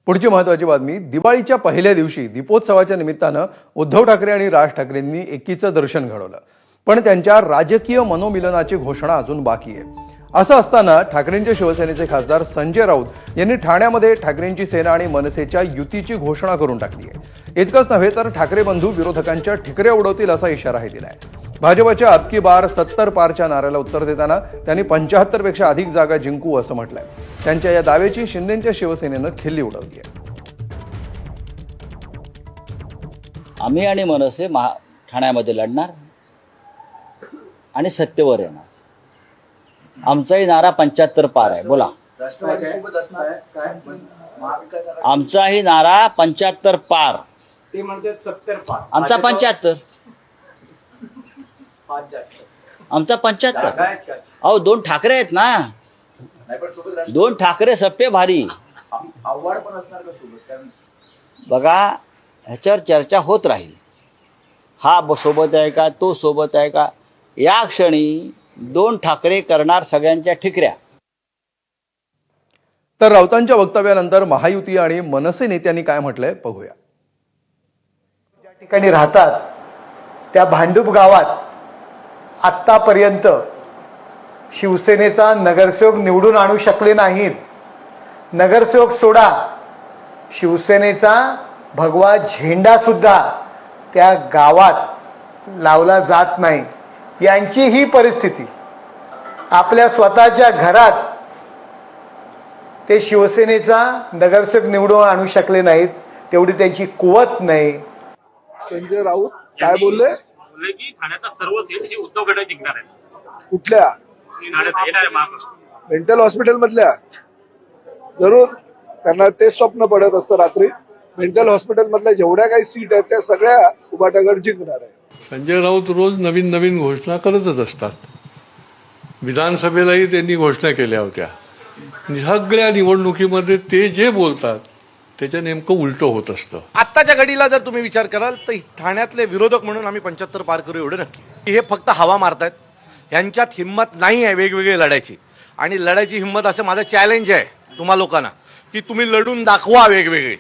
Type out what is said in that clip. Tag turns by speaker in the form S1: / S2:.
S1: पुढची महत्त्वाची बातमी, दिवाळीच्या पहिल्या दिवशी दीपोत्सवाच्या निमित्तानं उद्धव ठाकरे आणि राज ठाकरेंनी एकीचं दर्शन घडवलं. पण त्यांच्या राजकीय मनोमिलनाची घोषणा अजून बाकी आहे. असं असताना ठाकरेंच्या शिवसेनेचे खासदार संजय राऊत यांनी ठाण्यामध्ये ठाकरेंची सेना आणि मनसेच्या युतीची घोषणा करून टाकली आहे. इतकंच नव्हे तर ठाकरे बंधू विरोधकांच्या ठिकरे उडवतील असा इशाराही दिलाय. भाजपच्या अब की बार 70 पारच्या नाऱ्याला उत्तर देताना त्यांनी 75 पेक्षा अधिक जागा जिंकू असं म्हटलंय. त्यांच्या या दाव्याची शिंदेच्या शिवसेनेनं खिल्ली उडवली आहे.
S2: आम्ही आणि मनसे ठाण्यामध्ये लढणार आणि सत्तेवर येणार. आमचाही नारा 75 पार आहे. बोला, आमचाही नारा 75 पार.
S3: ते म्हणतात 70 पार.
S2: आमचा 75. आमचा 75. अहो, 2 ठाकरे आहेत ना, 2 ठाकरे सप्पे भारी.
S3: आव्हाड पण असणार का सोबत?
S2: बघा, ह्याच्यावर चर्चा होत राहील. हा सोबत आहे का, तो सोबत आहे का. या क्षणी 2 ठाकरे करणार सगळ्यांच्या ठिकऱ्या.
S1: तर राऊतांच्या वक्तव्यानंतर महायुती आणि मनसे नेत्यांनी काय म्हटलंय पाहूया.
S4: ज्या ठिकाणी राहतात त्या भांडूप गावात आत्तापर्यंत शिवसेनेचा नगरसेवक निवडून आणू शकले नाहीत. नगरसेवक सोडा, शिवसेनेचा भगवा झेंडा सुद्धा त्या गावात लावला जात नाही. यांची ही परिस्थिती. आपल्या स्वतःच्या घरात ते शिवसेनेचा नगरसेवक निवडून आणू शकले नाहीत, तेवढी त्यांची कुवत नाही.
S5: संजय राऊत काय बोलले?
S6: बोलले की ठाण्याचा सर्व सीट हे उद्धव गट जिंकणार आहे.
S5: कुठल्या? मेंटल हॉस्पिटल मधल्या? जरूर त्यांना ते स्वप्न पडत असतं रात्री. मेंटल हॉस्पिटल मधल्या जेवढ्या काही सीट आहेत त्या सगळ्या उभाटा गट जिंकणार आहे.
S7: संजय राऊत रोज नवीन नवीन घोषणा करतच असतात. विधानसभेलाही त्यांनी घोषणा केल्या होत्या. सगळ्या निवडणुकीमध्ये ते जे बोलतात त्याच्या नेमकं उलटं होत असतं.
S8: आत्ताच्या घडीला जर तुम्ही विचार कराल तर ठाण्यातले विरोधक म्हणून आम्ही 75 पार करू एवढे नक्की. हे फक्त हवा मारतायत. ह्यांच्यात हिंमत नाही आहे वेगवेगळी लढायची. आणि लढायची हिंमत असं माझं चॅलेंज आहे तुम्हा लोकांना की तुम्ही लढून दाखवा वेगवेगळे.